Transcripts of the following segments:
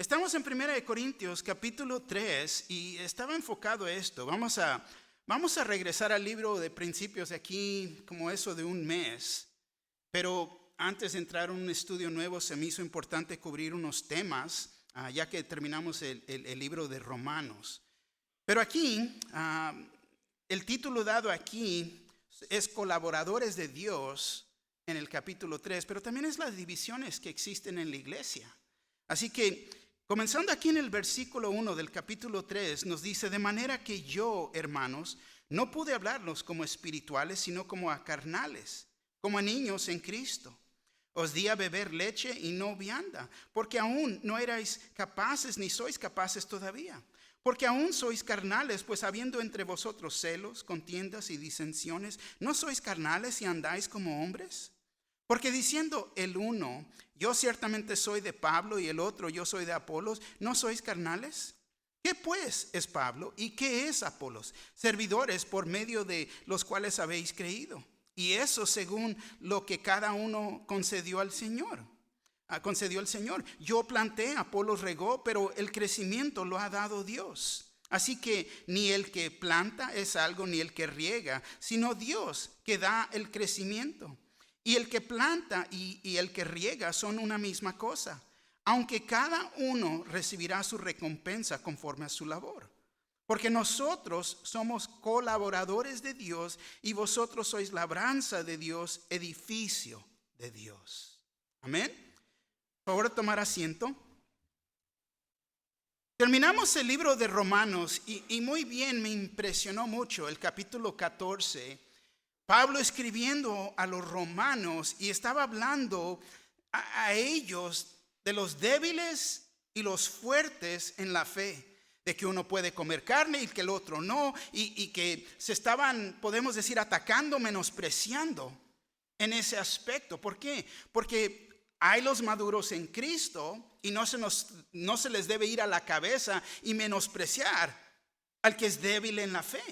Estamos en 1 Corintios capítulo 3 y estaba enfocado a esto. Vamos a regresar al libro de Principios de aquí como eso de un mes. Pero antes de entrar en un estudio nuevo se me hizo importante cubrir unos temas, ya que terminamos el libro de Romanos. Pero aquí, el título dado aquí es Colaboradores de Dios en el capítulo 3, pero también es las divisiones que existen en la iglesia. Así que, comenzando aquí en el versículo 1 del capítulo 3, nos dice: de manera que yo, hermanos, no pude hablarlos como espirituales, sino como a carnales, como a niños en Cristo. Os di a beber leche y no vianda, porque aún no erais capaces, ni sois capaces todavía. Porque aún sois carnales, pues habiendo entre vosotros celos, contiendas y disensiones, ¿no sois carnales y andáis como hombres? Porque diciendo el uno, yo ciertamente soy de Pablo, y el otro, yo soy de Apolos, ¿no sois carnales? ¿Qué pues es Pablo y qué es Apolos? Servidores por medio de los cuales habéis creído. Y eso según lo que cada uno concedió al Señor. Yo planté, Apolos regó, pero el crecimiento lo ha dado Dios. Así que ni el que planta es algo, ni el que riega, sino Dios que da el crecimiento. Y el que planta y el que riega son una misma cosa, aunque cada uno recibirá su recompensa conforme a su labor. Porque nosotros somos colaboradores de Dios y vosotros sois labranza de Dios, edificio de Dios. Amén. Por favor, tomar asiento. Terminamos el libro de Romanos y muy bien, me impresionó mucho el capítulo 14. Pablo escribiendo a los romanos y estaba hablando a ellos de los débiles y los fuertes en la fe. De que uno puede comer carne y que el otro no. Y que se estaban, podemos decir, atacando, menospreciando en ese aspecto. ¿Por qué? Porque hay los maduros en Cristo y no se les debe ir a la cabeza y menospreciar al que es débil en la fe.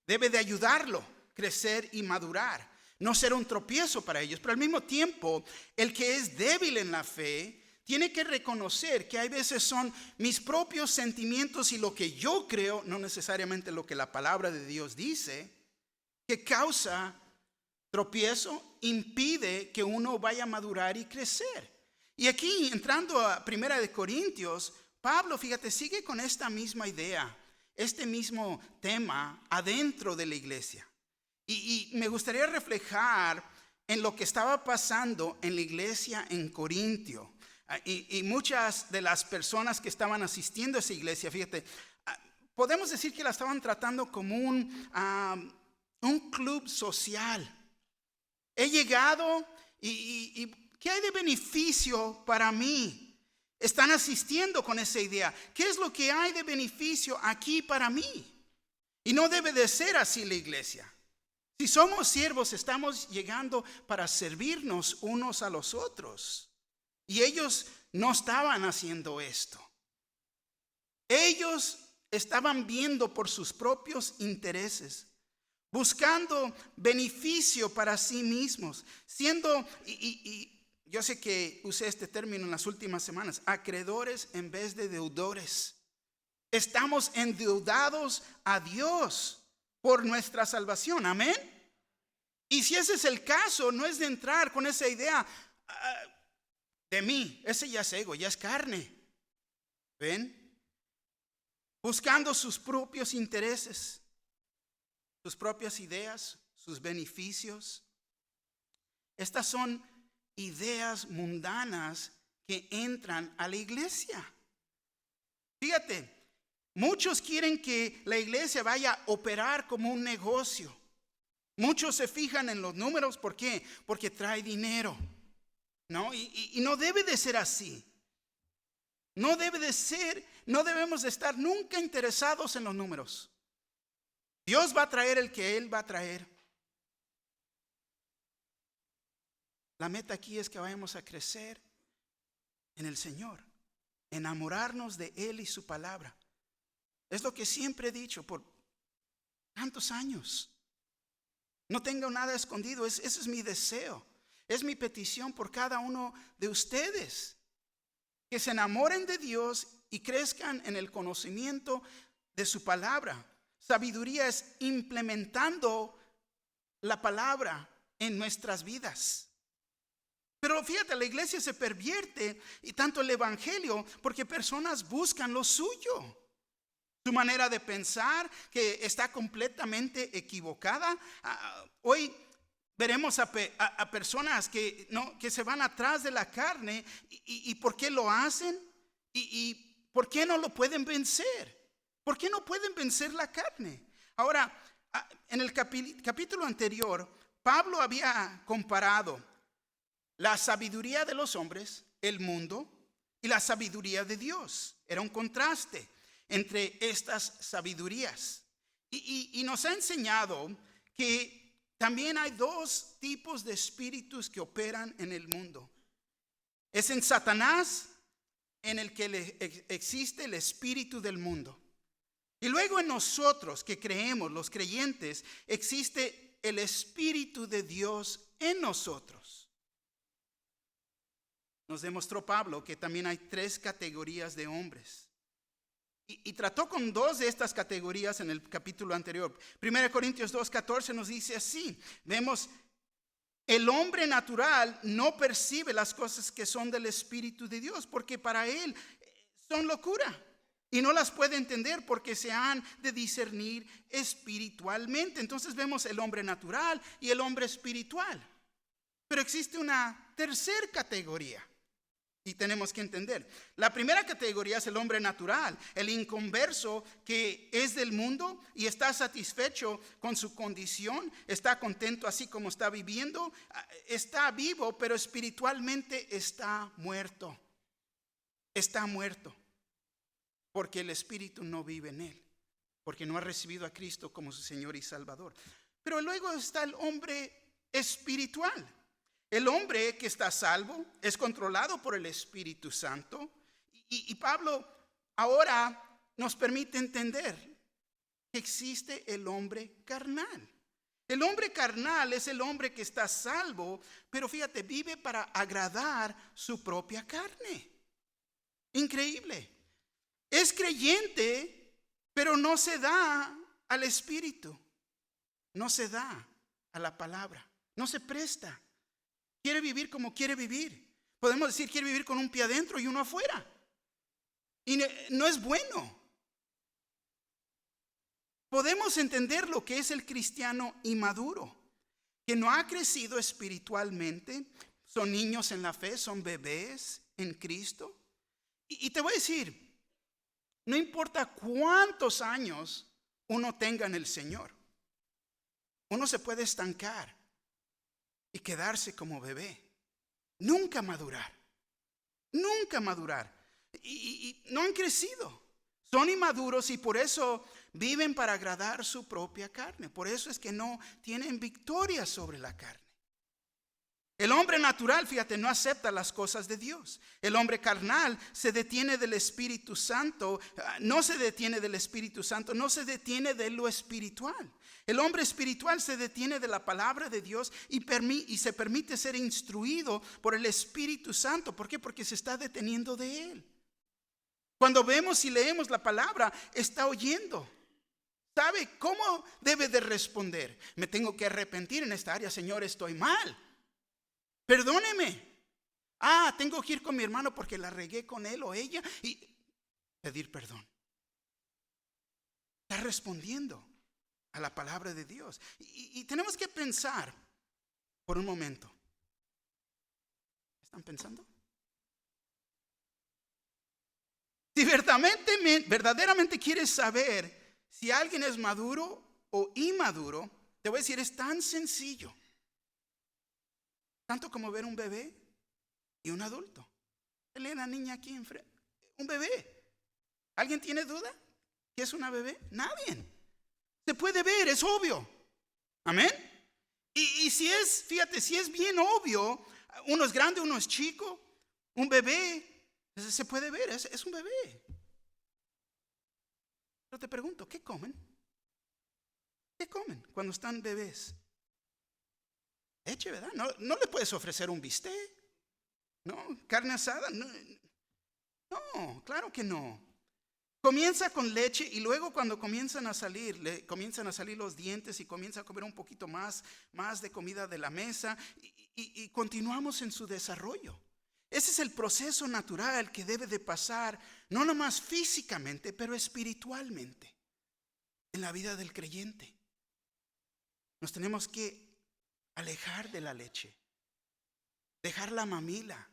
Debe de ayudarlo, crecer y madurar. No ser un tropiezo para ellos. Pero al mismo tiempo, el que es débil en la fe tiene que reconocer que hay veces son mis propios sentimientos y lo que yo creo, no necesariamente lo que la palabra de Dios dice, que causa tropiezo, impide que uno vaya a madurar y crecer. Y aquí, entrando a 1 Corintios, Pablo, fíjate, sigue con esta misma idea, este mismo tema adentro de la iglesia. Y me gustaría reflejar en lo que estaba pasando en la iglesia en Corintio. Y muchas de las personas que estaban asistiendo a esa iglesia, fíjate, podemos decir que la estaban tratando como un club social. He llegado y ¿qué hay de beneficio para mí? Están asistiendo con esa idea. ¿Qué es lo que hay de beneficio aquí para mí? Y no debe de ser así la iglesia. Si somos siervos, estamos llegando para servirnos unos a los otros. Y ellos no estaban haciendo esto. Ellos estaban viendo por sus propios intereses, buscando beneficio para sí mismos, siendo, y yo sé que usé este término en las últimas semanas, acreedores en vez de deudores. Estamos endeudados a Dios por nuestra salvación, amén. Y si ese es el caso, no es de entrar con esa idea de mí, ese ya es ego, ya es carne. ¿Ven? Buscando sus propios intereses, sus propias ideas, sus beneficios. Estas son ideas mundanas que entran a la iglesia. Fíjate, muchos quieren que la iglesia vaya a operar como un negocio. Muchos se fijan en los números, ¿por qué? Porque trae dinero. ¿No? Y no debe de ser así. No debe de ser, no debemos de estar nunca interesados en los números. Dios va a traer el que Él va a traer. La meta aquí es que vayamos a crecer en el Señor, enamorarnos de Él y su palabra. Es lo que siempre he dicho por tantos años. No tengo nada escondido, ese es mi deseo. Es mi petición por cada uno de ustedes. que se enamoren de Dios y crezcan en el conocimiento de su palabra. Sabiduría es implementando la palabra en nuestras vidas. Pero fíjate, la iglesia se pervierte y tanto el evangelio porque personas buscan lo suyo. Su manera de pensar que está completamente equivocada. Hoy veremos a personas que se van atrás de la carne. ¿Y por qué lo hacen? ¿Y por qué no lo pueden vencer? ¿Por qué no pueden vencer la carne? Ahora, en el capítulo anterior, Pablo había comparado la sabiduría de los hombres, el mundo, y la sabiduría de Dios. Era un contraste entre estas sabidurías. Y nos ha enseñado que también hay dos tipos de espíritus que operan en el mundo. Es en Satanás, en el que existe el espíritu del mundo. Y luego en nosotros que creemos, los creyentes, existe el espíritu de Dios en nosotros. Nos demostró Pablo que también hay 3 categorías de hombres. Y trató con 2 de estas categorías en el capítulo anterior. 1 Corintios 2:14 nos dice así. Vemos, el hombre natural no percibe las cosas que son del Espíritu de Dios, porque para él son locura. Y no las puede entender porque se han de discernir espiritualmente. Entonces vemos el hombre natural y el hombre espiritual. Pero existe una tercera categoría. Y tenemos que entender. La primera categoría es el hombre natural, el inconverso que es del mundo y está satisfecho con su condición, está contento así como está viviendo, está vivo, pero espiritualmente está muerto. Está muerto porque el espíritu no vive en él, porque no ha recibido a Cristo como su Señor y Salvador. Pero luego está el hombre espiritual. El hombre que está salvo es controlado por el Espíritu Santo. Y Pablo ahora nos permite entender que existe el hombre carnal. El hombre carnal es el hombre que está salvo, pero fíjate, vive para agradar su propia carne. Increíble. Es creyente, pero no se da al Espíritu. No se da a la palabra. No se presta. Quiere vivir como quiere vivir. Podemos decir quiere vivir con un pie adentro y uno afuera. Y no es bueno. Podemos entender lo que es el cristiano inmaduro, que no ha crecido espiritualmente. Son niños en la fe, son bebés en Cristo. Y te voy a decir, no importa cuántos años uno tenga en el Señor, uno se puede estancar y quedarse como bebé, nunca madurar, nunca madurar. Y no han crecido, son inmaduros y por eso viven para agradar su propia carne. Por eso es que no tienen victoria sobre la carne. El hombre natural, fíjate, no acepta las cosas de Dios. El hombre carnal se detiene del Espíritu Santo, no se detiene del Espíritu Santo, no se detiene de lo espiritual. El hombre espiritual se detiene de la palabra de Dios y se permite ser instruido por el Espíritu Santo. ¿Por qué? Porque se está deteniendo de él. Cuando vemos y leemos la palabra, está oyendo. ¿Sabe cómo debe de responder? Me tengo que arrepentir en esta área, Señor, estoy mal. Perdóneme. Tengo que ir con mi hermano porque la regué con él o ella y pedir perdón. Está respondiendo a la palabra de Dios. Y tenemos que pensar por un momento. ¿Están pensando? Si verdaderamente quieres saber si alguien es maduro o inmaduro, te voy a decir, es tan sencillo. Tanto como ver un bebé y un adulto. Lee a la niña aquí enfrente. Un bebé. ¿Alguien tiene duda que es una bebé? Nadie. Se puede ver, es obvio. Amén. Y si es, fíjate, si es bien obvio, uno es grande, uno es chico, un bebé, se puede ver, es un bebé. Pero te pregunto, ¿qué comen? ¿Qué comen cuando están bebés? Leche, ¿verdad? No le puedes ofrecer un bistec, no, carne asada. No. No, claro que no. Comienza con leche y luego cuando comienzan a salir, le comienzan a salir los dientes y comienza a comer un poquito más de comida de la mesa y continuamos en su desarrollo. Ese es el proceso natural que debe de pasar, no nomás físicamente, pero espiritualmente en la vida del creyente. Nos tenemos que alejar de la leche, dejar la mamila.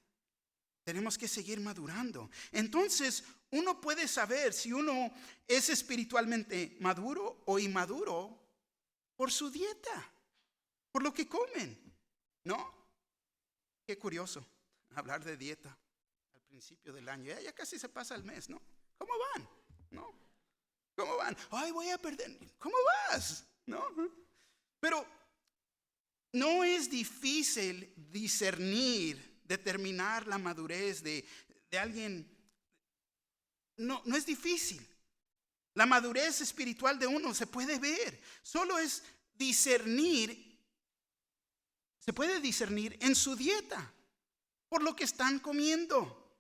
Tenemos que seguir madurando. Entonces, uno puede saber si uno es espiritualmente maduro o inmaduro por su dieta, por lo que comen, ¿no? Qué curioso hablar de dieta al principio del año. Ya casi se pasa el mes, ¿no? ¿Cómo van? ¿No? ¿Cómo van? Ay, voy a perder. ¿Cómo vas? ¿No? Pero no es difícil discernir, determinar la madurez de alguien. No es difícil. La madurez espiritual de uno se puede ver. Solo es discernir. Se puede discernir en su dieta, por lo que están comiendo.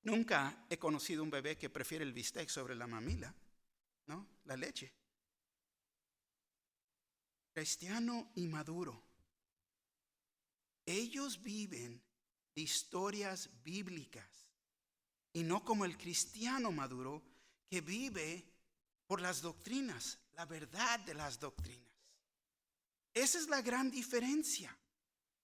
Nunca he conocido un bebé que prefiere el bistec sobre la mamila, ¿no? La leche. Cristiano inmaduro. Ellos viven de historias bíblicas y no como el cristiano maduro que vive por las doctrinas, la verdad de las doctrinas. Esa es la gran diferencia.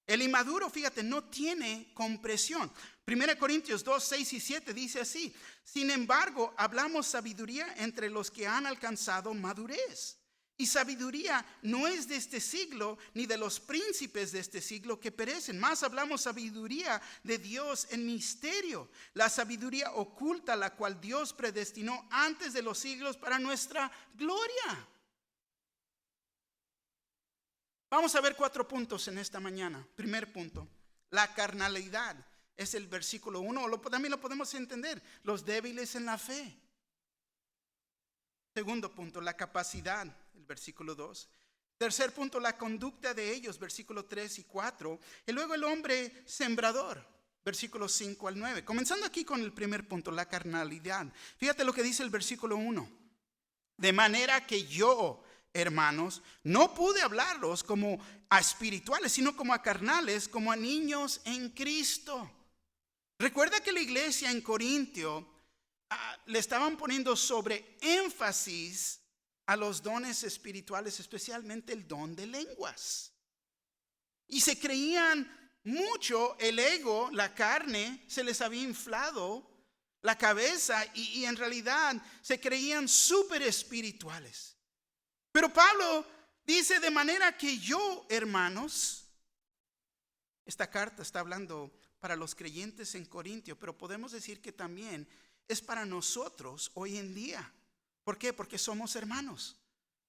El inmaduro, fíjate, no tiene comprensión. 1 Corintios 2, 6 y 7 dice así: sin embargo, hablamos sabiduría entre los que han alcanzado madurez. Y sabiduría no es de este siglo, ni de los príncipes de este siglo que perecen. Más hablamos sabiduría de Dios en misterio, la sabiduría oculta, la cual Dios predestinó antes de los siglos para nuestra gloria. Vamos a ver 4 puntos en esta mañana. Primer punto, la carnalidad. Es el versículo 1, o también lo podemos entender, los débiles en la fe. Segundo punto, la capacidad, el versículo 2. Tercer punto, la conducta de ellos, versículo 3 y 4. Y luego el hombre sembrador, versículos 5 al 9. Comenzando aquí con el primer punto, la carnalidad. Fíjate lo que dice el versículo 1. De manera que yo, hermanos, no pude hablarlos como a espirituales, sino como a carnales, como a niños en Cristo. Recuerda que la iglesia en Corintio le estaban poniendo sobre énfasis a los dones espirituales, especialmente el don de lenguas. Y se creían mucho, el ego, la carne, se les había inflado la cabeza y en realidad se creían súper espirituales. Pero Pablo dice, de manera que yo, hermanos, esta carta está hablando para los creyentes en Corintio, pero podemos decir que también es para nosotros hoy en día. ¿Por qué? Porque somos hermanos,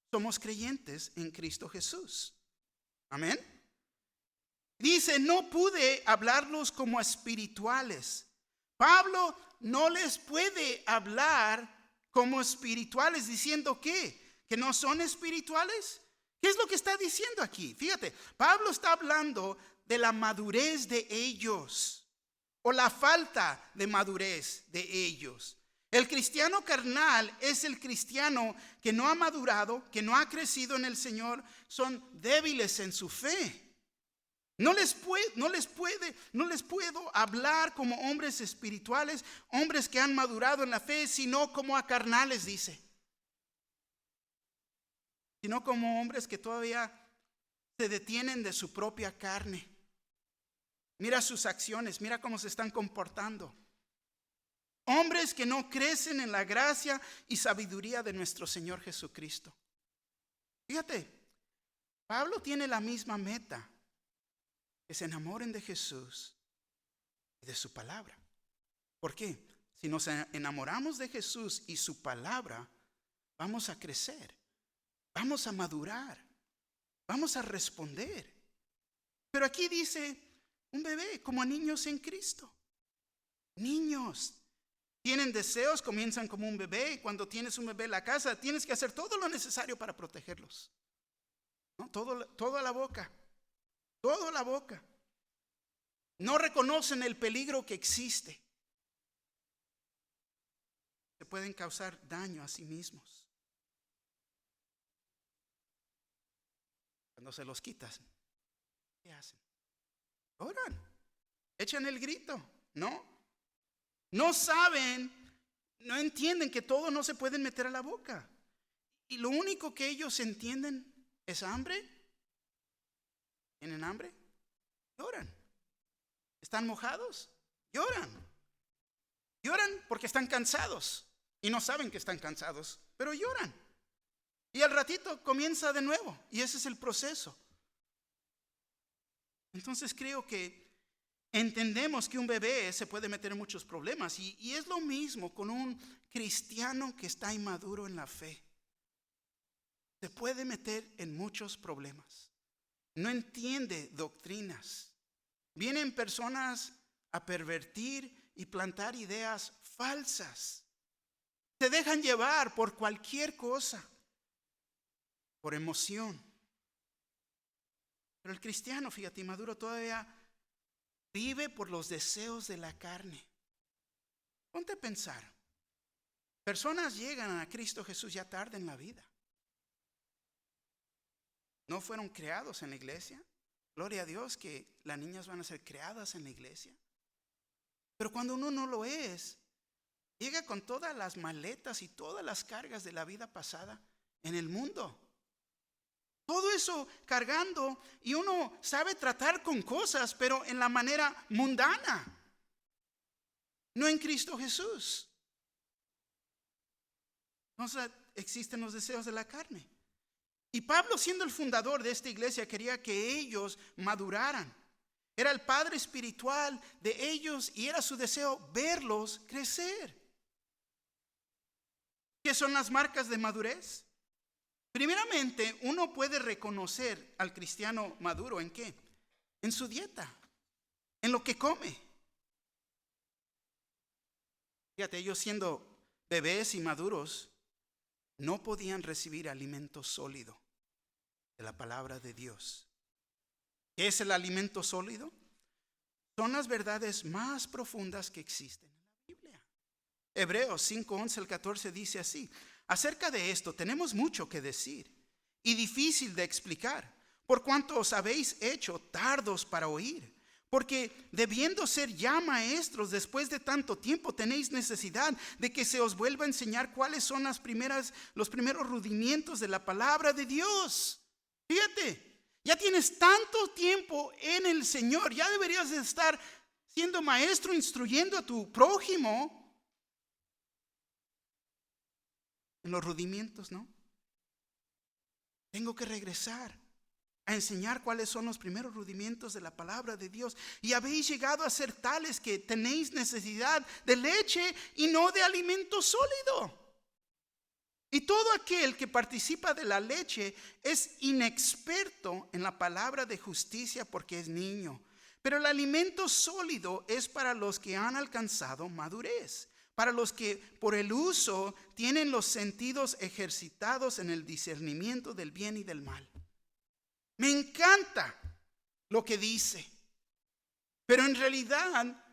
somos creyentes en Cristo Jesús. Amén. Dice, no pude hablarlos como a espirituales. Pablo no les puede hablar como espirituales diciendo que no son espirituales. ¿Qué es lo que está diciendo aquí? Fíjate, Pablo está hablando de la madurez de ellos o la falta de madurez de ellos. El cristiano carnal es el cristiano que no ha madurado, que no ha crecido en el Señor, son débiles en su fe. No les puedo hablar como hombres espirituales, hombres que han madurado en la fe, sino como a carnales, dice. Sino como hombres que todavía se detienen de su propia carne. Mira sus acciones, mira cómo se están comportando. Hombres que no crecen en la gracia y sabiduría de nuestro Señor Jesucristo. Fíjate, Pablo tiene la misma meta, que se enamoren de Jesús y de su palabra. ¿Por qué? Si nos enamoramos de Jesús y su palabra, vamos a crecer, vamos a madurar, vamos a responder. Pero aquí dice un bebé, como a niños en Cristo. Niños tienen deseos, comienzan como un bebé. Y cuando tienes un bebé en la casa, tienes que hacer todo lo necesario para protegerlos, ¿no? Toda la boca. No reconocen el peligro que existe. pueden causar daño a sí mismos. Cuando se los quitas, ¿qué hacen? Oran, echan el grito, ¿no? No saben, no entienden que todo no se pueden meter a la boca. Y lo único que ellos entienden es hambre. ¿Tienen hambre? Lloran. ¿Están mojados? Lloran. Lloran porque están cansados y no saben que están cansados, pero lloran. Y al ratito comienza de nuevo y ese es el proceso. Entonces creo que entendemos que un bebé se puede meter en muchos problemas y es lo mismo con un cristiano que está inmaduro en la fe. Se puede meter en muchos problemas. No entiende doctrinas. Vienen personas a pervertir y plantar ideas falsas. Se dejan llevar por cualquier cosa, por emoción. Pero el cristiano, fíjate, inmaduro todavía vive por los deseos de la carne. Ponte a pensar. Personas llegan a Cristo Jesús ya tarde en la vida. No fueron creados en la iglesia. Gloria a Dios que las niñas van a ser creadas en la iglesia. Pero cuando uno no lo es, llega con todas las maletas y todas las cargas de la vida pasada en el mundo. Todo eso cargando y uno sabe tratar con cosas, pero en la manera mundana, no en Cristo Jesús. Entonces existen los deseos de la carne. Y Pablo, siendo el fundador de esta iglesia, quería que ellos maduraran. Era el padre espiritual de ellos y era su deseo verlos crecer. ¿Qué son las marcas de madurez? Primeramente, uno puede reconocer al cristiano maduro ¿en qué? En su dieta, en lo que come. Fíjate, ellos siendo bebés y maduros, no podían recibir alimento sólido de la palabra de Dios. ¿Qué es el alimento sólido? Son las verdades más profundas que existen en la Biblia. Hebreos 5:11 al 14 dice así: acerca de esto tenemos mucho que decir y difícil de explicar, por cuanto os habéis hecho tardos para oír. Porque debiendo ser ya maestros después de tanto tiempo, tenéis necesidad de que se os vuelva a enseñar cuáles son los primeros rudimientos de la palabra de Dios. Fíjate, ya tienes tanto tiempo en el Señor, ya deberías de estar siendo maestro, instruyendo a tu prójimo en los rudimientos, ¿no? Tengo que regresar a enseñar cuáles son los primeros rudimientos de la palabra de Dios. Y habéis llegado a ser tales que tenéis necesidad de leche y no de alimento sólido. Y todo aquel que participa de la leche es inexperto en la palabra de justicia porque es niño. Pero el alimento sólido es para los que han alcanzado madurez, para los que por el uso tienen los sentidos ejercitados en el discernimiento del bien y del mal. Me encanta lo que dice, pero en realidad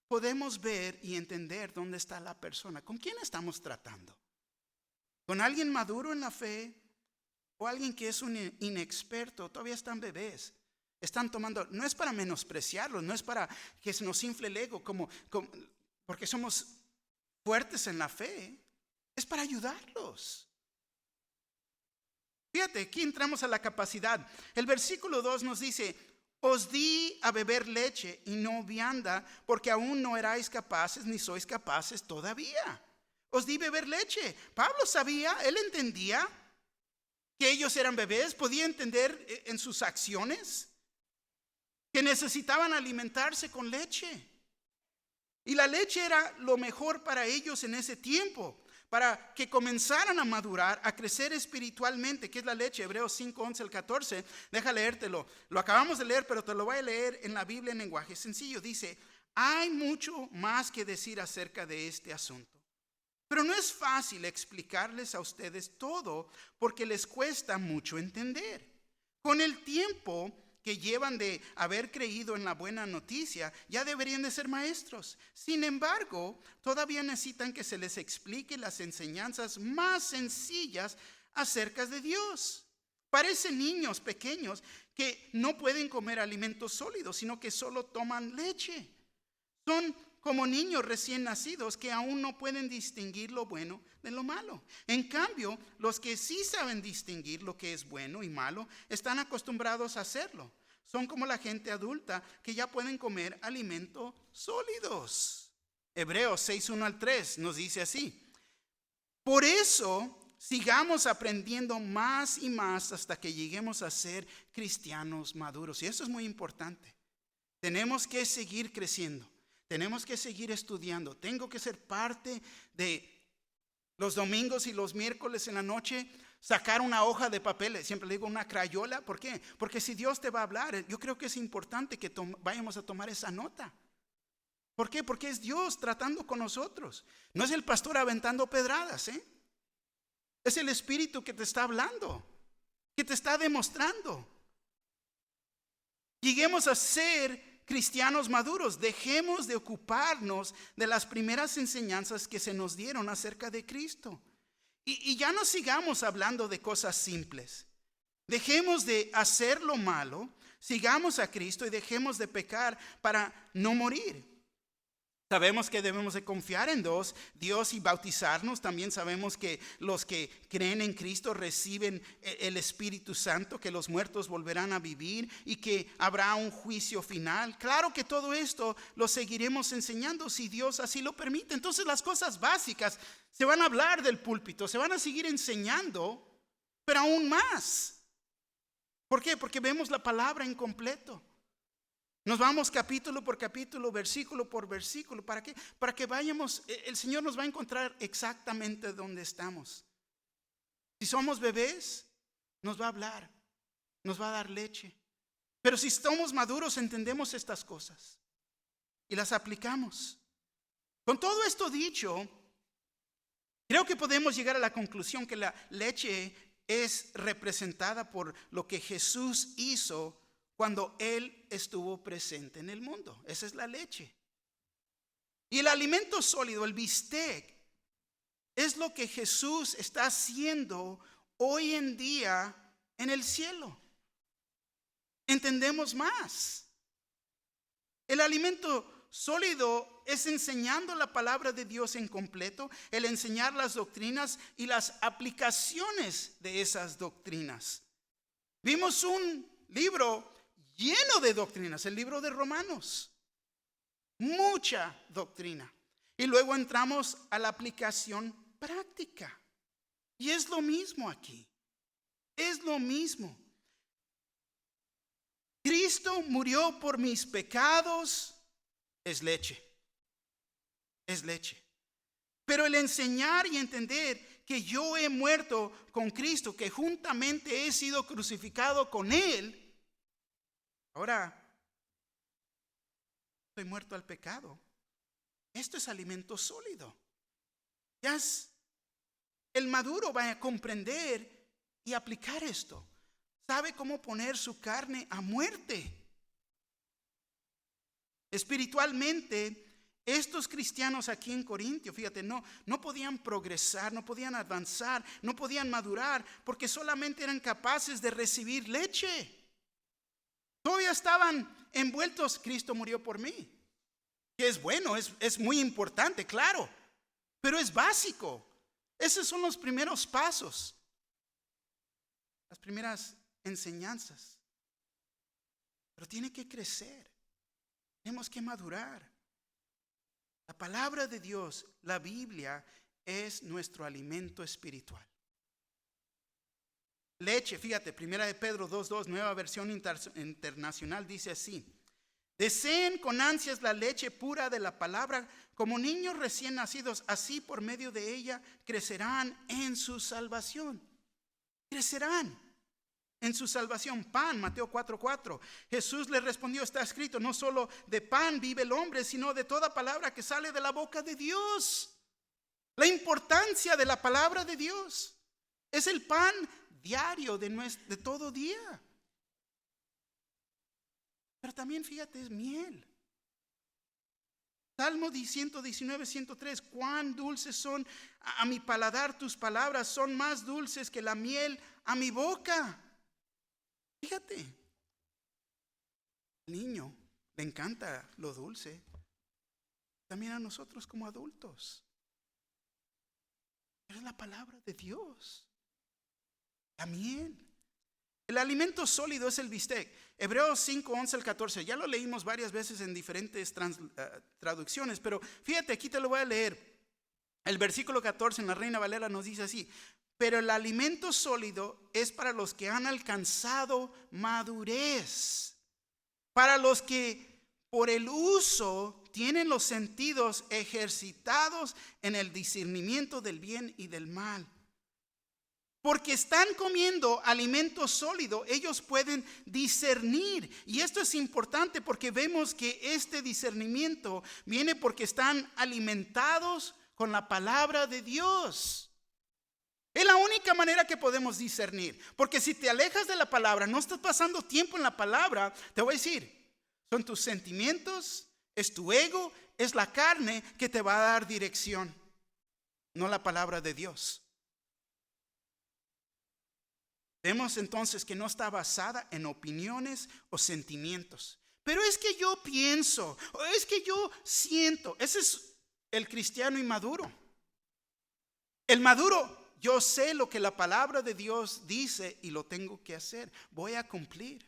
podemos ver y entender dónde está la persona. ¿Con quién estamos tratando? ¿Con alguien maduro en la fe o alguien que es un inexperto? Todavía están bebés. Están tomando, no es para menospreciarlos, no es para que se nos infle el ego porque somos fuertes en la fe. Es para ayudarlos. Fíjate, aquí entramos a la capacidad. El versículo 2 nos dice: os di a beber leche y no vianda, porque aún no erais capaces ni sois capaces todavía. Os di beber leche. Pablo sabía, él entendía que ellos eran bebés, podía entender en sus acciones que necesitaban alimentarse con leche. Y la leche era lo mejor para ellos en ese tiempo, para que comenzaran a madurar, a crecer espiritualmente. ¿Qué es la leche? Hebreos 5:11 al 14. Deja leértelo. Lo acabamos de leer, pero te lo voy a leer en la Biblia en lenguaje sencillo. Dice: hay mucho más que decir acerca de este asunto, pero no es fácil explicarles a ustedes todo porque les cuesta mucho entender. Con el tiempo que llevan de haber creído en la buena noticia ya deberían de ser maestros. Sin embargo, todavía necesitan que se les explique las enseñanzas más sencillas acerca de Dios. Parecen niños pequeños que no pueden comer alimentos sólidos, sino que solo toman leche. Son como niños recién nacidos que aún no pueden distinguir lo bueno de lo malo. En cambio, los que sí saben distinguir lo que es bueno y malo están acostumbrados a hacerlo. Son como la gente adulta que ya pueden comer alimentos sólidos. Hebreos 6:1-3 nos dice así: por eso sigamos aprendiendo más y más hasta que lleguemos a ser cristianos maduros. Y eso es muy importante. Tenemos que seguir creciendo. Tenemos que seguir estudiando. Tengo que ser parte de los domingos y los miércoles en la noche, sacar una hoja de papel. Siempre le digo una crayola. ¿Por qué? Porque si Dios te va a hablar, yo creo que es importante que vayamos a tomar esa nota. ¿Por qué? Porque es Dios tratando con nosotros. No es el pastor aventando pedradas, Es el Espíritu que te está hablando, que te está demostrando. Lleguemos a ser cristianos maduros. Dejemos de ocuparnos de las primeras enseñanzas que se nos dieron acerca de Cristo. Y ya no sigamos hablando de cosas simples. Dejemos de hacer lo malo, sigamos a Cristo y dejemos de pecar para no morir. Sabemos que debemos de confiar en Dios y bautizarnos. También sabemos que los que creen en Cristo reciben el Espíritu Santo, que los muertos volverán a vivir y que habrá un juicio final. Claro que todo esto lo seguiremos enseñando si Dios así lo permite. Entonces las cosas básicas se van a hablar del púlpito, se van a seguir enseñando, pero aún más. ¿Por qué? Porque vemos la palabra en completo. Nos vamos capítulo por capítulo, versículo por versículo. ¿Para qué? Para que vayamos, el Señor nos va a encontrar exactamente donde estamos. Si somos bebés, nos va a hablar, nos va a dar leche. Pero si somos maduros, entendemos estas cosas y las aplicamos. Con todo esto dicho, creo que podemos llegar a la conclusión que la leche es representada por lo que Jesús hizo cuando Él estuvo presente en el mundo. Esa es la leche. Y el alimento sólido, el bistec, es lo que Jesús está haciendo hoy en día en el cielo. Entendemos más. El alimento sólido es enseñando la palabra de Dios en completo, el enseñar las doctrinas y las aplicaciones de esas doctrinas. Vimos un libro lleno de doctrinas, el libro de Romanos. Mucha doctrina. Y luego entramos a la aplicación práctica. Y es lo mismo aquí. Es lo mismo. Cristo murió por mis pecados. Es leche. Es leche. Pero el enseñar y entender que yo he muerto con Cristo, que juntamente he sido crucificado con Él, ahora estoy muerto al pecado. Esto es alimento sólido. El maduro va a comprender y aplicar esto. Sabe cómo poner su carne a muerte. Espiritualmente, estos cristianos aquí en Corintio, fíjate, no podían progresar, no podían avanzar, no podían madurar, porque solamente eran capaces de recibir leche. Todavía estaban envueltos. Cristo murió por mí. Que es bueno, es muy importante, claro, pero es básico. Esos son los primeros pasos, las primeras enseñanzas. Pero tiene que crecer. Tenemos que madurar. La palabra de Dios, la Biblia, es nuestro alimento espiritual. Leche, fíjate, primera de Pedro 2:2, nueva versión internacional, dice así: deseen con ansias la leche pura de la palabra, como niños recién nacidos, así por medio de ella crecerán en su salvación. Crecerán en su salvación. Pan, Mateo 4:4. Jesús le respondió: está escrito, no solo de pan vive el hombre, sino de toda palabra que sale de la boca de Dios. La importancia de la palabra de Dios es el pan diario de todo día. Pero también fíjate, es miel. Salmo 119, 103, cuán dulces son a mi paladar tus palabras, son más dulces que la miel a mi boca. Fíjate, al niño le encanta lo dulce, también a nosotros como adultos. Pero es la palabra de Dios, la miel. El alimento sólido es el bistec. Hebreos 5, 11 al 14. Ya lo leímos varias veces en diferentes traducciones, pero fíjate, aquí te lo voy a leer. El versículo 14 en la Reina Valera nos dice así: pero el alimento sólido es para los que han alcanzado madurez, para los que por el uso tienen los sentidos ejercitados en el discernimiento del bien y del mal. Porque están comiendo alimento sólido, ellos pueden discernir. Y esto es importante porque vemos que este discernimiento viene porque están alimentados con la palabra de Dios. Es la única manera que podemos discernir. Porque si te alejas de la palabra, no estás pasando tiempo en la palabra, te voy a decir, son tus sentimientos, es tu ego, es la carne que te va a dar dirección, no la palabra de Dios. Vemos entonces que no está basada en opiniones o sentimientos. Pero es que yo pienso, o es que yo siento. Ese es el cristiano inmaduro. El maduro, yo sé lo que la palabra de Dios dice y lo tengo que hacer. Voy a cumplir.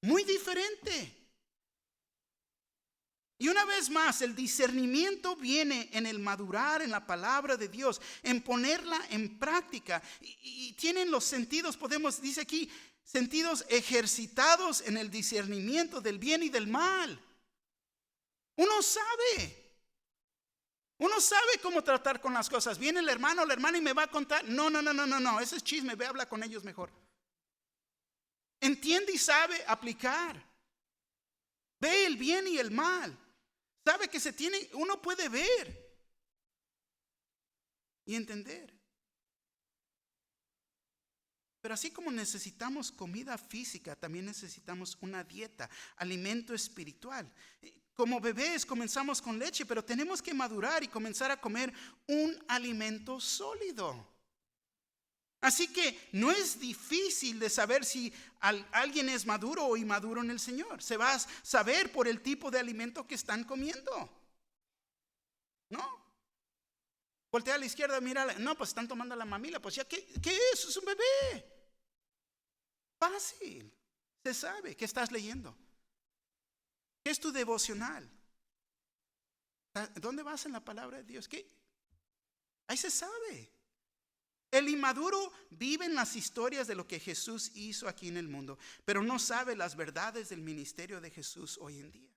Muy diferente. Y una vez más, el discernimiento viene en el madurar en la palabra de Dios, en ponerla en práctica. Y tienen los sentidos, dice aquí, sentidos ejercitados en el discernimiento del bien y del mal. Uno sabe cómo tratar con las cosas. Viene el hermano o la hermana y me va a contar. No, ese es chisme, ve, habla con ellos mejor. Entiende y sabe aplicar. Ve el bien y el mal. Sabe que uno puede ver y entender. Pero así como necesitamos comida física, también necesitamos una dieta, alimento espiritual. Como bebés comenzamos con leche, pero tenemos que madurar y comenzar a comer un alimento sólido. Así que no es difícil de saber si alguien es maduro o inmaduro en el Señor. Se va a saber por el tipo de alimento que están comiendo. ¿No? Voltea a la izquierda, mira, no, pues están tomando la mamila. Pues ya, ¿qué es? Es un bebé. Fácil. Se sabe. ¿Qué estás leyendo? ¿Qué es tu devocional? ¿Dónde vas en la palabra de Dios? ¿Qué? Ahí se sabe. El inmaduro vive en las historias de lo que Jesús hizo aquí en el mundo, pero no sabe las verdades del ministerio de Jesús hoy en día.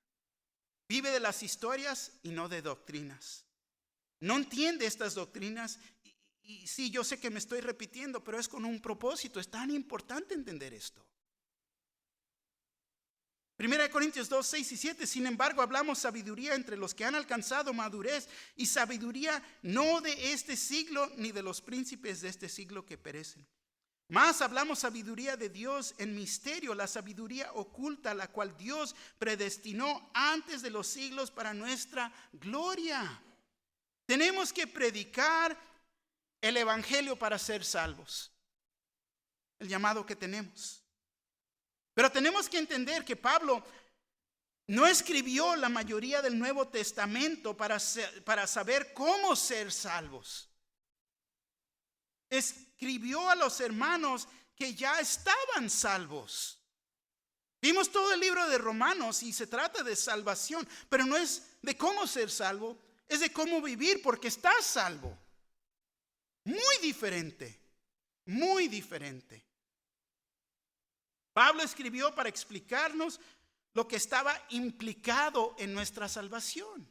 Vive de las historias y no de doctrinas. No entiende estas doctrinas y sí, yo sé que me estoy repitiendo, pero es con un propósito. Es tan importante entender esto. 1 Corintios 2, 6 y 7. Sin embargo, hablamos sabiduría entre los que han alcanzado madurez, y sabiduría no de este siglo ni de los príncipes de este siglo que perecen. Más hablamos sabiduría de Dios en misterio, la sabiduría oculta, la cual Dios predestinó antes de los siglos para nuestra gloria. Tenemos que predicar el evangelio para ser salvos. El llamado que tenemos. Pero tenemos que entender que Pablo no escribió la mayoría del Nuevo Testamento para saber cómo ser salvos. Escribió a los hermanos que ya estaban salvos. Vimos todo el libro de Romanos y se trata de salvación, pero no es de cómo ser salvo, es de cómo vivir porque estás salvo. Muy diferente, muy diferente. Pablo escribió para explicarnos lo que estaba implicado en nuestra salvación.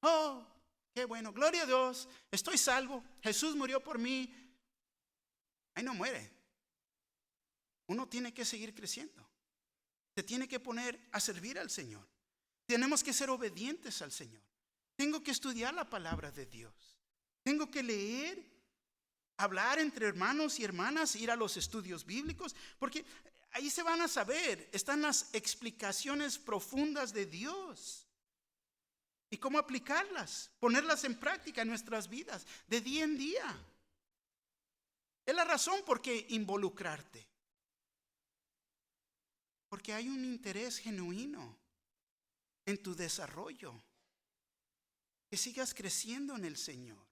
Oh, qué bueno, gloria a Dios, estoy salvo, Jesús murió por mí. Ahí no muere. Uno tiene que seguir creciendo. Se tiene que poner a servir al Señor. Tenemos que ser obedientes al Señor. Tengo que estudiar la palabra de Dios. Tengo que leer, hablar entre hermanos y hermanas, ir a los estudios bíblicos, porque ahí se van a saber, están las explicaciones profundas de Dios y cómo aplicarlas, ponerlas en práctica en nuestras vidas de día en día. Es la razón por qué involucrarte. Porque hay un interés genuino en tu desarrollo. Que sigas creciendo en el Señor.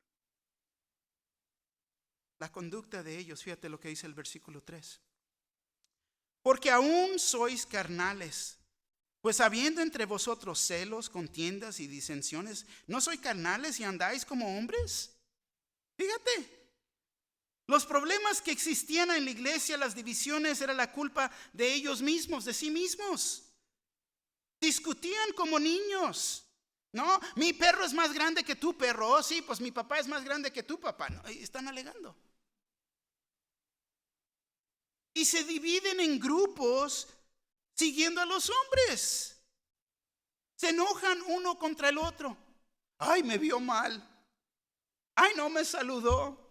La conducta de ellos, fíjate lo que dice el versículo 3. Porque aún sois carnales, pues habiendo entre vosotros celos, contiendas y disensiones, ¿no sois carnales y andáis como hombres? Fíjate. Los problemas que existían en la iglesia, las divisiones, era la culpa de ellos mismos, de sí mismos. Discutían como niños. No, mi perro es más grande que tu perro. Oh, sí, pues mi papá es más grande que tu papá. No, están alegando. Y se dividen en grupos siguiendo a los hombres. Se enojan uno contra el otro. Ay, me vio mal. Ay, no me saludó.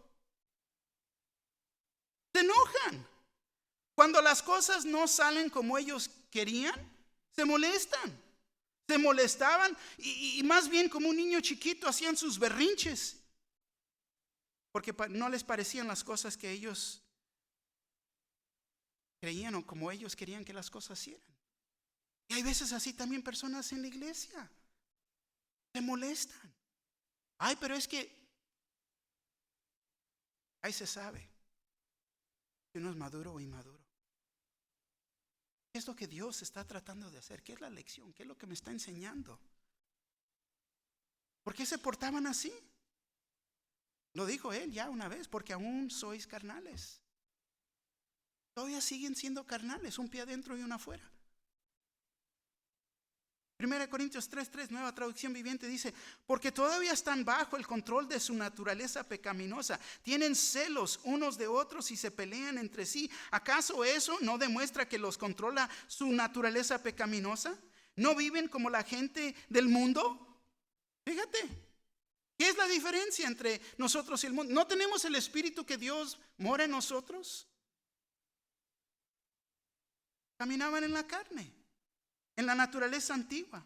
Se enojan. Cuando las cosas no salen como ellos querían, se molestan. Se molestaban y más bien como un niño chiquito hacían sus berrinches. Porque no les parecían las cosas que ellos creían o como ellos querían que las cosas hicieran. Y hay veces así también personas en la iglesia. Se molestan. Ay, pero es que ahí se sabe si uno es maduro o inmaduro. ¿Qué es lo que Dios está tratando de hacer? ¿Qué es la lección? ¿Qué es lo que me está enseñando? ¿Por qué se portaban así? Lo dijo él ya una vez, porque aún sois carnales. Todavía siguen siendo carnales, un pie adentro y uno afuera. 1 Corintios 3:3, nueva traducción viviente, dice: porque todavía están bajo el control de su naturaleza pecaminosa, tienen celos unos de otros y se pelean entre sí. ¿Acaso eso no demuestra que los controla su naturaleza pecaminosa? ¿No viven como la gente del mundo? Fíjate, ¿qué es la diferencia entre nosotros y el mundo? ¿No tenemos el Espíritu que Dios mora en nosotros? Caminaban en la carne, en la naturaleza antigua,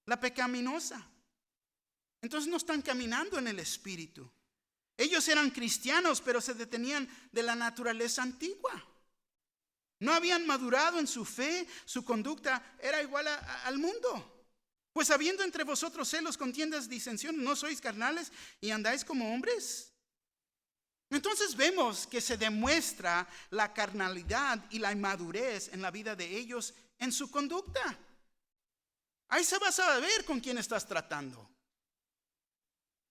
la pecaminosa. Entonces no están caminando en el Espíritu. Ellos eran cristianos, pero se detenían de la naturaleza antigua. No habían madurado en su fe, su conducta era igual al mundo. Pues habiendo entre vosotros celos, contiendas, disensiones, ¿no sois carnales y andáis como hombres? Entonces vemos que se demuestra la carnalidad y la inmadurez en la vida de ellos en su conducta. Ahí se va a saber con quién estás tratando.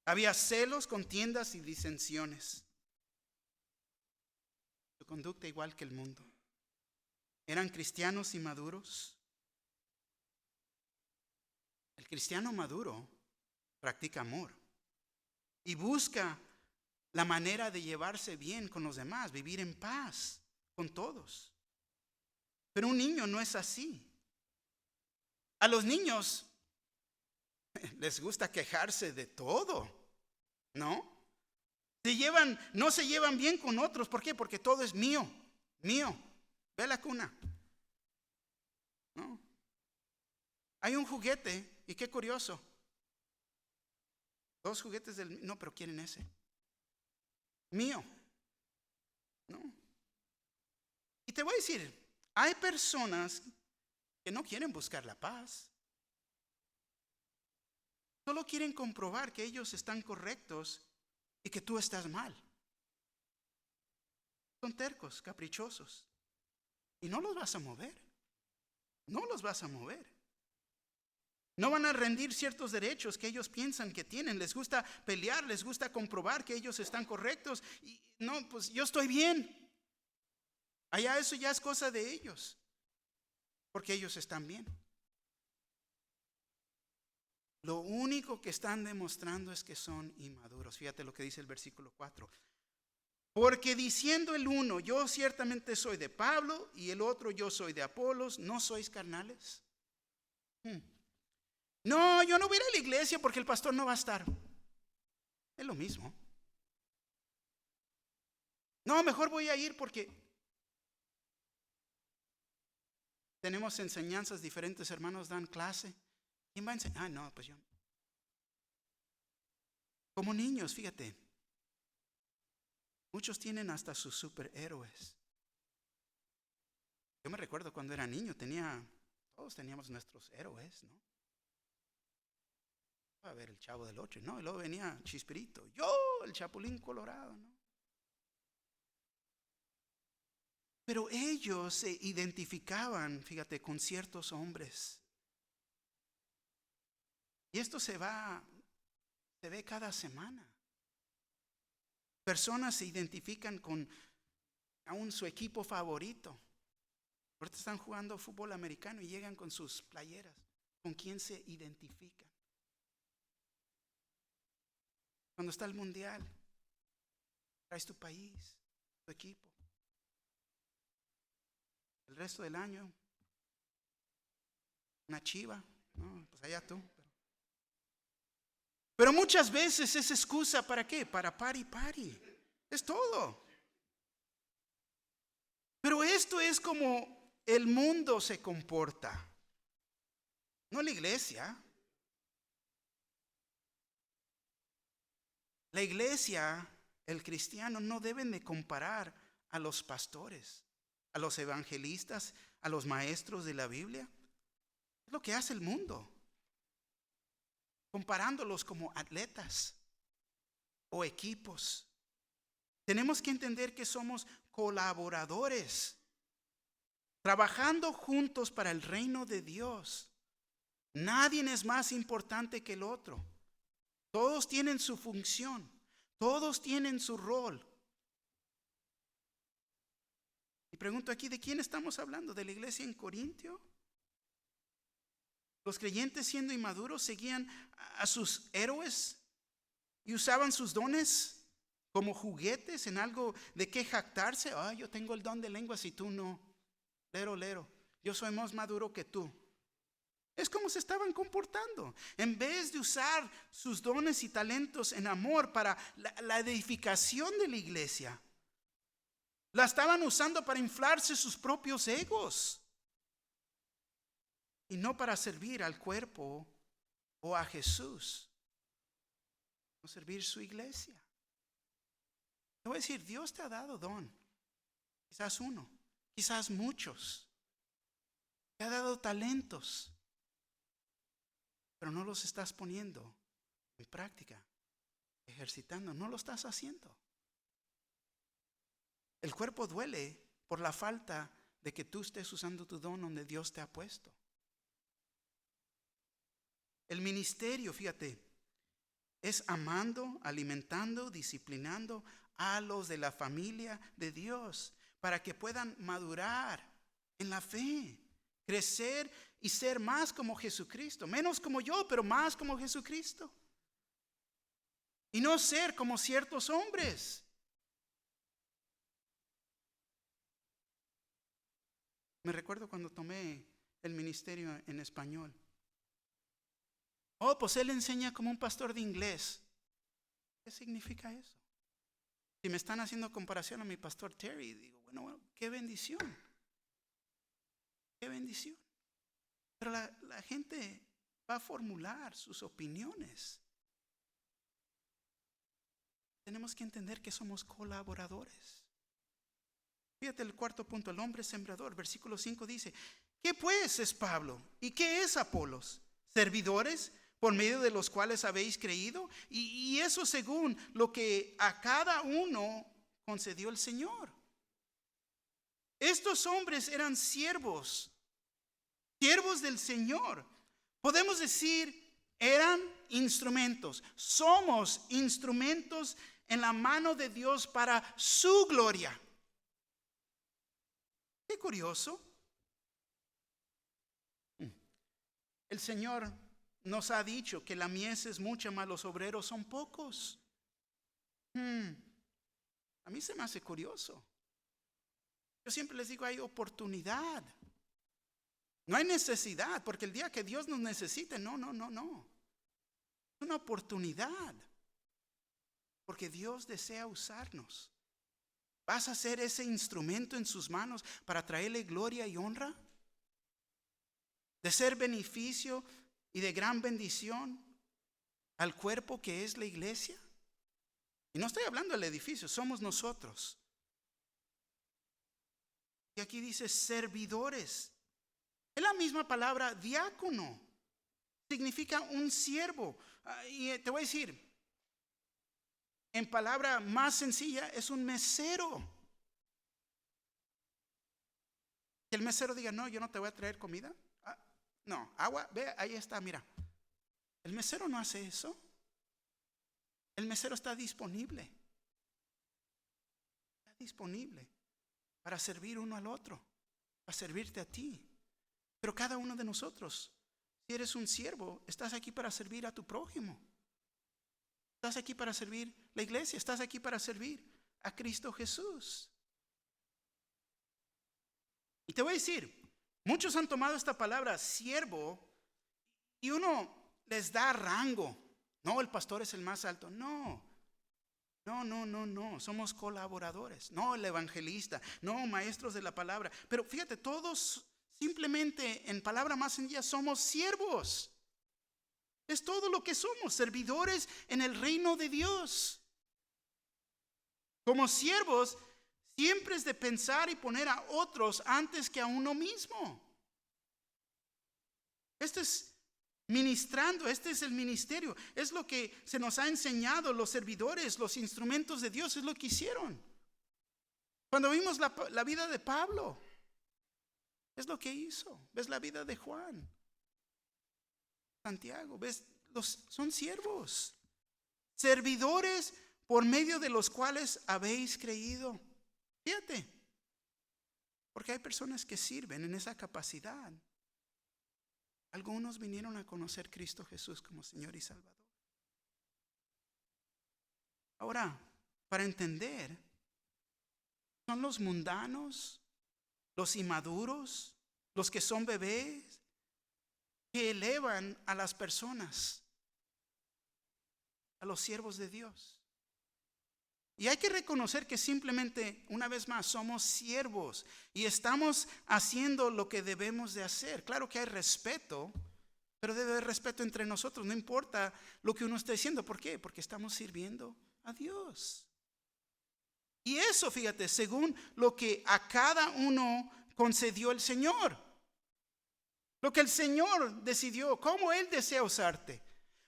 Había celos, contiendas y disensiones. Su conducta igual que el mundo. ¿Eran cristianos inmaduros? El cristiano maduro practica amor y busca la manera de llevarse bien con los demás, vivir en paz con todos. Pero un niño no es así. A los niños les gusta quejarse de todo, ¿no? No se llevan bien con otros. ¿Por qué? Porque todo es mío, mío. Ve a la cuna, ¿no? Hay un juguete, y qué curioso. 2 juguetes no, pero quieren ese. Mío, ¿no? Y te voy a decir, hay personas que no quieren buscar la paz. Solo quieren comprobar que ellos están correctos y que tú estás mal. Son tercos, caprichosos. Y no los vas a mover. No los vas a mover. No van a rendir ciertos derechos que ellos piensan que tienen. Les gusta pelear, les gusta comprobar que ellos están correctos. Y no, pues yo estoy bien. Allá eso ya es cosa de ellos. Porque ellos están bien. Lo único que están demostrando es que son inmaduros. Fíjate lo que dice el versículo 4. Porque diciendo el uno, yo ciertamente soy de Pablo, y el otro, yo soy de Apolos, ¿no sois carnales? No, yo no voy a ir a la iglesia porque el pastor no va a estar. Es lo mismo. No, mejor voy a ir porque Tenemos enseñanzas diferentes, hermanos dan clase. ¿Quién va a enseñar? No, pues yo. Como niños, fíjate. Muchos tienen hasta sus superhéroes. Yo me recuerdo cuando era niño, todos teníamos nuestros héroes, ¿no? A ver, el Chavo del Ocho, ¿no? Y luego venía Chispirito, yo, el Chapulín Colorado, ¿no? Pero ellos se identificaban, fíjate, con ciertos hombres. Y esto se ve cada semana. Personas se identifican con aún su equipo favorito. Ahorita están jugando fútbol americano y llegan con sus playeras. ¿Con quién se identifican? Cuando está el mundial, traes tu país, tu equipo. El resto del año, una chiva, no, pues allá tú. Pero muchas veces es excusa ¿para qué? Para party. Es todo. Pero esto es como el mundo se comporta. No la iglesia. La iglesia, el cristiano, no deben de comparar a los pastores, a los evangelistas, a los maestros de la Biblia. Es lo que hace el mundo. Comparándolos como atletas o equipos. Tenemos que entender que somos colaboradores, trabajando juntos para el reino de Dios. Nadie es más importante que el otro. Todos tienen su función, todos tienen su rol. Y pregunto aquí, ¿de quién estamos hablando? ¿De la iglesia en Corintio? Los creyentes, siendo inmaduros, seguían a sus héroes y usaban sus dones como juguetes en algo de que jactarse. Yo tengo el don de lenguas y tú no. Lero. Yo soy más maduro que tú. Es como se estaban comportando. En vez de usar sus dones y talentos en amor para la edificación de la iglesia, la estaban usando para inflarse sus propios egos. Y no para servir al cuerpo o a Jesús. No servir su iglesia. Te voy a decir, Dios te ha dado don. Quizás uno, quizás muchos. Te ha dado talentos. Pero no los estás poniendo en práctica, ejercitando, no lo estás haciendo. El cuerpo duele por la falta de que tú estés usando tu don donde Dios te ha puesto. El ministerio, fíjate, es amando, alimentando, disciplinando a los de la familia de Dios para que puedan madurar en la fe, crecer y ser más como Jesucristo. Menos como yo, pero más como Jesucristo. Y no ser como ciertos hombres. Me recuerdo cuando tomé el ministerio en español. Pues él enseña como un pastor de inglés. ¿Qué significa eso? Si me están haciendo comparación a mi pastor Terry, digo, bueno, qué bendición. Qué bendición. Pero la gente va a formular sus opiniones. Tenemos que entender que somos colaboradores. Fíjate el cuarto punto, el hombre sembrador. Versículo 5 dice, ¿qué pues es Pablo? ¿Y qué es Apolos? ¿Servidores por medio de los cuales habéis creído? Y eso según lo que a cada uno concedió el Señor. Estos hombres eran siervos del Señor. Podemos decir, eran instrumentos. Somos instrumentos en la mano de Dios para su gloria. Qué curioso. El Señor nos ha dicho que la mies es mucha, mas los obreros son pocos. A mí se me hace curioso. Yo siempre les digo, hay oportunidad. No hay necesidad, porque el día que Dios nos necesite, no. Es una oportunidad. Porque Dios desea usarnos. ¿Vas a ser ese instrumento en sus manos para traerle gloria y honra? de ser beneficio y de gran bendición al cuerpo que es la iglesia. Y no estoy hablando del edificio, somos nosotros. Y aquí dice servidores. Es la misma palabra diácono. Significa un siervo. Y te voy a decir, en palabra más sencilla, es un mesero. Que el mesero diga, no, yo no te voy a traer comida. No, agua, ve, ahí está, mira. El mesero no hace eso. El mesero está disponible. Está disponible para servir uno al otro, para servirte a ti. Pero cada uno de nosotros, si eres un siervo, estás aquí para servir a tu prójimo. Estás aquí para servir la iglesia, estás aquí para servir a Cristo Jesús. Y te voy a decir, muchos han tomado esta palabra siervo y uno les da rango. No, el pastor es el más alto. No, somos colaboradores. No, el evangelista. No, maestros de la palabra. Pero fíjate, todos simplemente en palabra más sencilla somos siervos. Es todo lo que somos, servidores en el reino de Dios. Como siervos, siempre es de pensar y poner a otros antes que a uno mismo. Esto es ministrando, este es el ministerio. Es lo que se nos ha enseñado los servidores, los instrumentos de Dios, es lo que hicieron. Cuando vimos la vida de Pablo, es lo que hizo. Ves la vida de Juan, Santiago, ves, son siervos, servidores por medio de los cuales habéis creído. Fíjate, porque hay personas que sirven en esa capacidad. Algunos vinieron a conocer a Cristo Jesús como Señor y Salvador. Ahora, para entender, son los mundanos, los inmaduros, los que son bebés, que elevan a las personas, a los siervos de Dios. Y hay que reconocer que simplemente, una vez más, somos siervos y estamos haciendo lo que debemos de hacer. Claro que hay respeto, pero debe haber respeto entre nosotros, no importa lo que uno esté diciendo. ¿Por qué? Porque estamos sirviendo a Dios. Y eso, fíjate, según lo que a cada uno concedió el Señor. Lo que el Señor decidió, cómo Él desea usarte.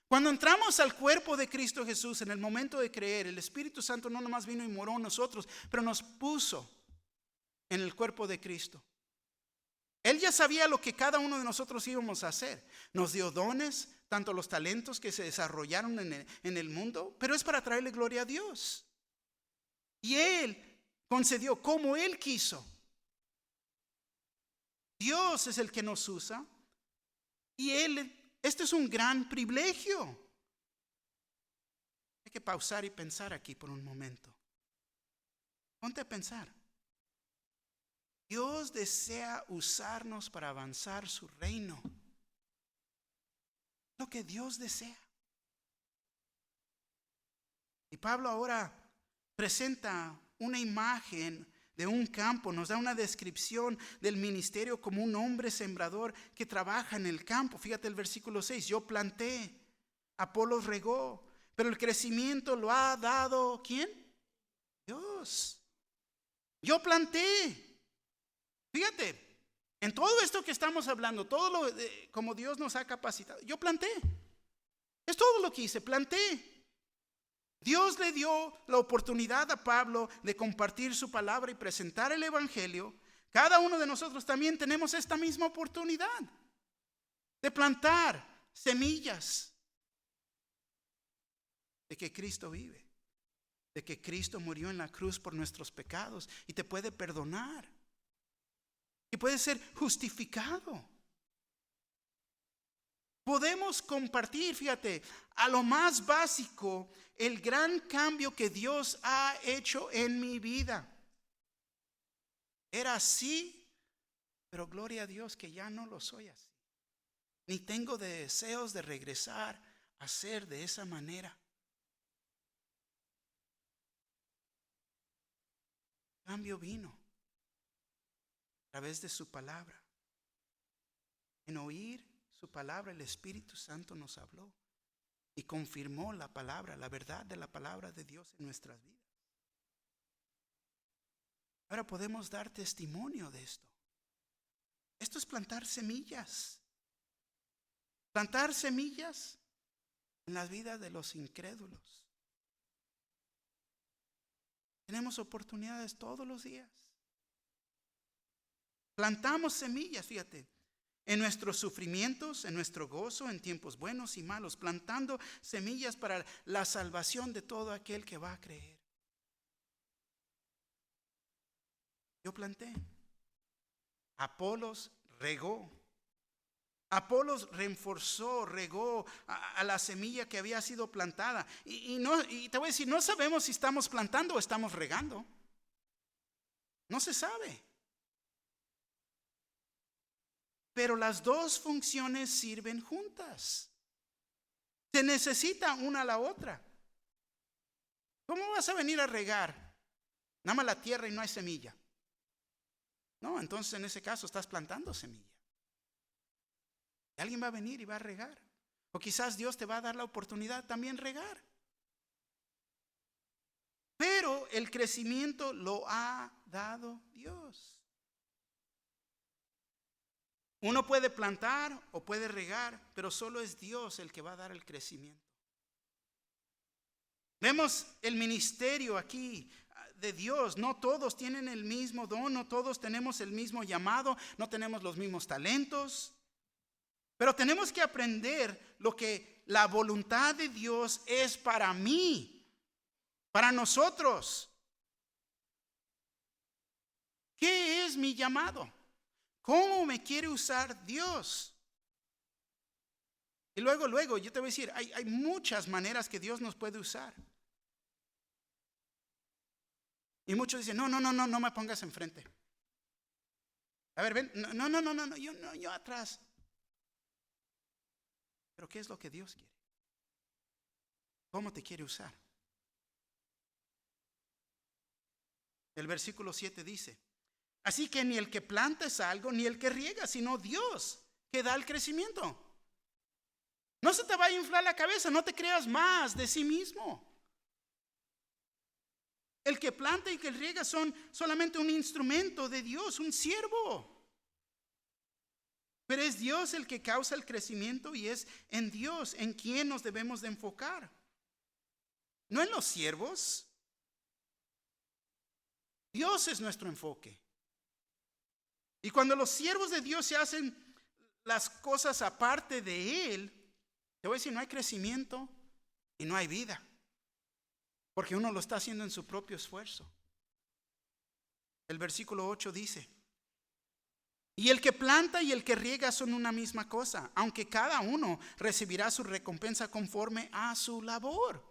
Cuando entramos al cuerpo de Cristo Jesús en el momento de creer, el Espíritu Santo no nomás vino y moró en nosotros, pero nos puso en el cuerpo de Cristo. Él ya sabía lo que cada uno de nosotros íbamos a hacer. Nos dio dones, tanto los talentos que se desarrollaron en el mundo, pero es para traerle gloria a Dios. Y Él concedió como Él quiso. Dios es el que nos usa y este es un gran privilegio. Hay que pausar y pensar aquí por un momento. Ponte a pensar. Dios desea usarnos para avanzar su reino. Lo que Dios desea. Y Pablo ahora presenta una imagen de un campo, nos da una descripción del ministerio como un hombre sembrador que trabaja en el campo. Fíjate el versículo 6, yo planté, Apolos regó, pero el crecimiento lo ha dado, ¿quién? Dios. Yo planté. Fíjate, en todo esto que estamos hablando, todo como Dios nos ha capacitado, yo planté. Es todo lo que hice, planté. Dios le dio la oportunidad a Pablo de compartir su palabra y presentar el evangelio. Cada uno de nosotros también tenemos esta misma oportunidad de plantar semillas de que Cristo vive, de que Cristo murió en la cruz por nuestros pecados y te puede perdonar y puede ser justificado. Podemos compartir, fíjate, a lo más básico, el gran cambio que Dios ha hecho en mi vida. Era así, pero gloria a Dios que ya no lo soy así. Ni tengo deseos de regresar a ser de esa manera. El cambio vino a través de su palabra. En oír su palabra, el Espíritu Santo nos habló y confirmó la palabra, la verdad de la palabra de Dios en nuestras vidas. Ahora podemos dar testimonio de esto. Esto es plantar semillas. Plantar semillas en la vida de los incrédulos. Tenemos oportunidades todos los días. Plantamos semillas, fíjate, en nuestros sufrimientos, en nuestro gozo, en tiempos buenos y malos, plantando semillas para la salvación de todo aquel que va a creer. Yo planté. Apolos regó. Apolos reforzó, regó a la semilla que había sido plantada. Y te voy a decir, no sabemos si estamos plantando o estamos regando. No se sabe. Pero las dos funciones sirven juntas. Se necesita una a la otra. ¿Cómo vas a venir a regar? Nada más la tierra y no hay semilla. No, entonces en ese caso estás plantando semilla. Alguien va a venir y va a regar. O quizás Dios te va a dar la oportunidad también regar. Pero el crecimiento lo ha dado Dios. Uno puede plantar o puede regar, pero solo es Dios el que va a dar el crecimiento. Vemos el ministerio aquí de Dios. No todos tienen el mismo don, no todos tenemos el mismo llamado, no tenemos los mismos talentos. Pero tenemos que aprender lo que la voluntad de Dios es para mí, para nosotros. ¿Qué es mi llamado? ¿Cómo me quiere usar Dios? Y luego yo te voy a decir, hay muchas maneras que Dios nos puede usar. Y muchos dicen, no me pongas enfrente. A ver, ven, no, yo atrás. Pero ¿qué es lo que Dios quiere? ¿Cómo te quiere usar? El versículo 7 dice, así que ni el que planta es algo, ni el que riega, sino Dios que da el crecimiento. No se te va a inflar la cabeza, no te creas más de sí mismo. El que planta y que riega son solamente un instrumento de Dios, un siervo. Pero es Dios el que causa el crecimiento y es en Dios en quien nos debemos de enfocar. No en los siervos. Dios es nuestro enfoque. Y cuando los siervos de Dios se hacen las cosas aparte de Él, te voy a decir, no hay crecimiento y no hay vida. Porque uno lo está haciendo en su propio esfuerzo. El versículo 8 dice, y el que planta y el que riega son una misma cosa, aunque cada uno recibirá su recompensa conforme a su labor.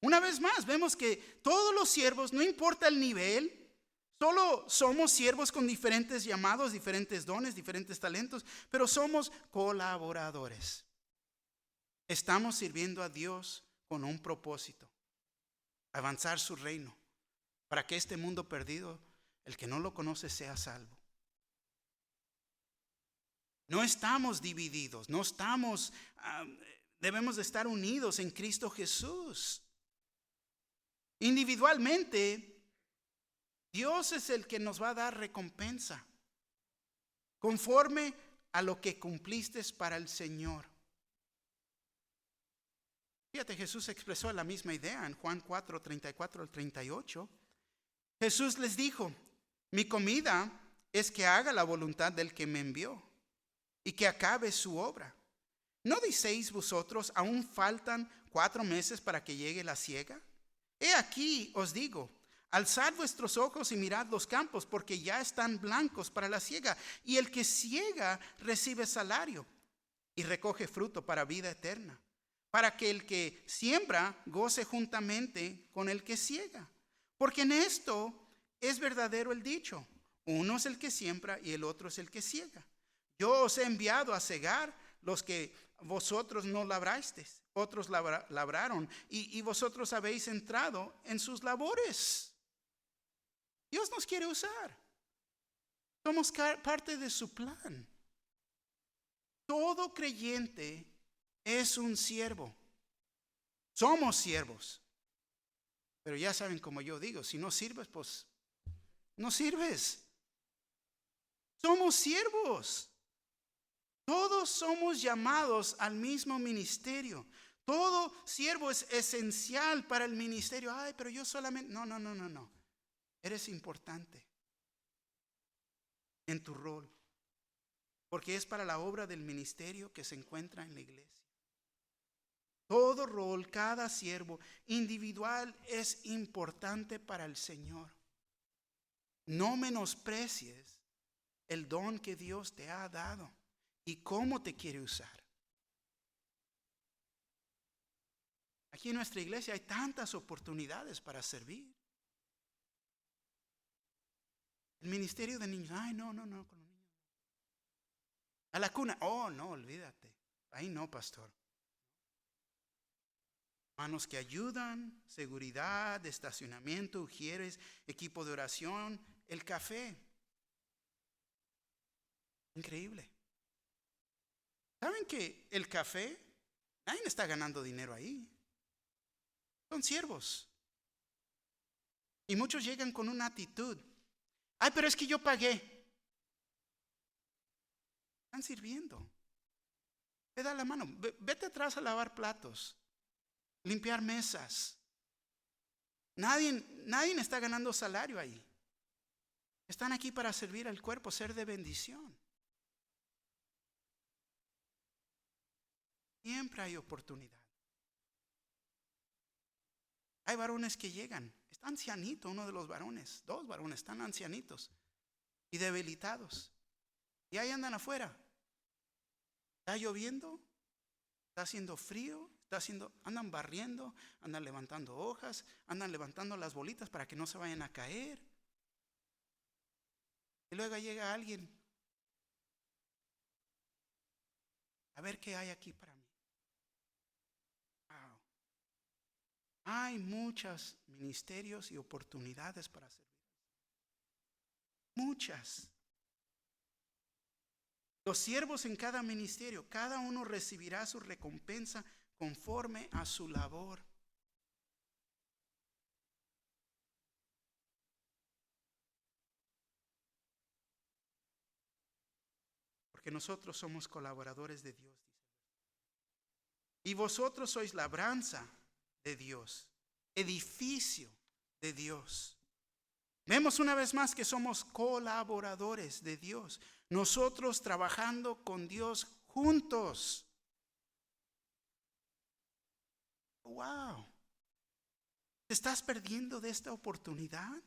Una vez más, vemos que todos los siervos, no importa el nivel, solo somos siervos con diferentes llamados, diferentes dones, diferentes talentos, pero somos colaboradores. Estamos sirviendo a Dios con un propósito, avanzar su reino, para que este mundo perdido, el que no lo conoce, sea salvo. No estamos divididos, debemos de estar unidos en Cristo Jesús. Individualmente, Dios es el que nos va a dar recompensa, conforme a lo que cumpliste para el Señor. Fíjate, Jesús expresó la misma idea en Juan 4, 34 al 38. Jesús les dijo, mi comida es que haga la voluntad del que me envió y que acabe su obra. ¿No diceis vosotros, aún faltan 4 meses para que llegue la siega? He aquí os digo, alzad vuestros ojos y mirad los campos, porque ya están blancos para la siega, y el que siega recibe salario y recoge fruto para vida eterna, para que el que siembra goce juntamente con el que siega. Porque en esto es verdadero el dicho, uno es el que siembra y el otro es el que siega. Yo os he enviado a segar los que vosotros no labrasteis, otros labraron, y vosotros habéis entrado en sus labores. Dios nos quiere usar. Somos parte de su plan. todo creyente es un siervo. Somos siervos. Pero ya saben, como yo digo, si no sirves, pues no sirves. Somos siervos. Todos somos llamados al mismo ministerio. Todo siervo es esencial para el ministerio. Ay, pero yo solamente... No. Eres importante en tu rol. Porque es para la obra del ministerio que se encuentra en la iglesia. Todo rol, cada siervo individual es importante para el Señor. No menosprecies el don que Dios te ha dado y cómo te quiere usar. Aquí en nuestra iglesia hay tantas oportunidades para servir. El ministerio de niños, ay, no, con los niños. A la cuna, oh, no, olvídate. Ahí no, pastor. Manos que ayudan, seguridad, estacionamiento, ujieres, equipo de oración, el café. Increíble. ¿Saben que el café, nadie está ganando dinero ahí? Son siervos. Y muchos llegan con una actitud. Ay, pero es que yo pagué. Están sirviendo. Te da la mano. Vete atrás a lavar platos. Limpiar mesas. Nadie está ganando salario ahí. Están aquí para servir al cuerpo, ser de bendición. Siempre hay oportunidad. Hay varones que llegan. Está ancianito uno de los varones. 2 varones están ancianitos y debilitados. Y ahí andan afuera. Está lloviendo. Está haciendo frío. Andan barriendo. Andan levantando hojas. Andan levantando las bolitas para que no se vayan a caer. Y luego llega alguien. A ver qué hay aquí para mí. Wow. Hay muchos ministerios y oportunidades para servir. Muchas. Los siervos en cada ministerio, cada uno recibirá su recompensa conforme a su labor. Porque nosotros somos colaboradores de Dios. Y vosotros sois labranza de Dios, edificio de Dios. Vemos una vez más que somos colaboradores de Dios. Nosotros trabajando con Dios juntos. Wow. ¿Te estás perdiendo de esta oportunidad?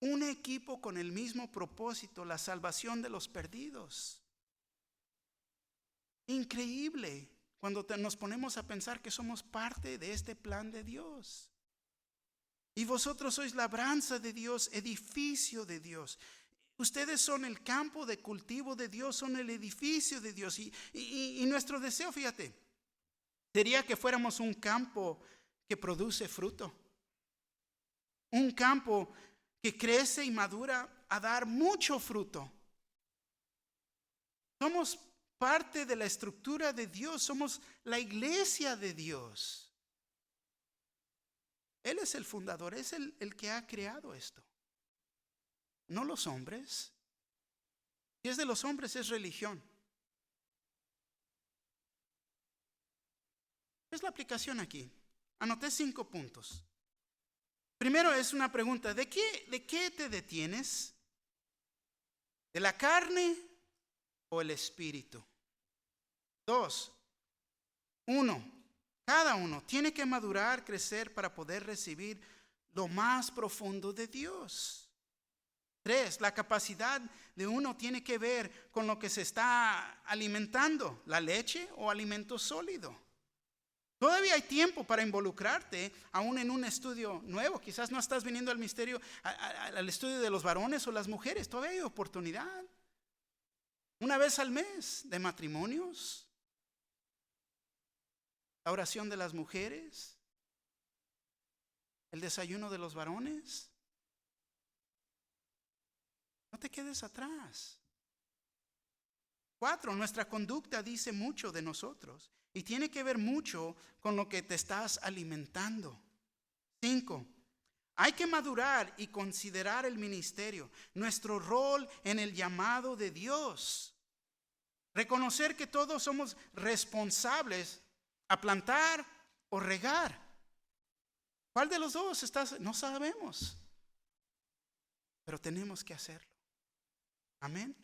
Un equipo con el mismo propósito, la salvación de los perdidos. Increíble cuando nos ponemos a pensar que somos parte de este plan de Dios. Y vosotros sois labranza de Dios, edificio de Dios. Ustedes son el campo de cultivo de Dios, son el edificio de Dios. Y nuestro deseo, fíjate, sería que fuéramos un campo que produce fruto. Un campo que crece y madura a dar mucho fruto. Somos parte de la estructura de Dios, somos la iglesia de Dios. Él es el fundador, es el que ha creado esto. No los hombres. Si es de los hombres, es religión. ¿Qué es la aplicación aquí? Anoté 5 puntos. Primero es una pregunta, ¿de qué te detienes? ¿De la carne o el espíritu? 2, 1. Cada uno tiene que madurar, crecer para poder recibir lo más profundo de Dios. 3, la capacidad de uno tiene que ver con lo que se está alimentando, la leche o alimento sólido. Todavía hay tiempo para involucrarte, aún en un estudio nuevo. Quizás no estás viniendo al misterio, al estudio de los varones o las mujeres. Todavía hay oportunidad. Una vez al mes de matrimonios. La oración de las mujeres, el desayuno de los varones. No te quedes atrás. 4, nuestra conducta dice mucho de nosotros y tiene que ver mucho con lo que te estás alimentando. 5, hay que madurar y considerar el ministerio, nuestro rol en el llamado de Dios. Reconocer que todos somos responsables a plantar o regar. ¿Cuál de los dos estás? No sabemos, pero tenemos que hacerlo. Amén.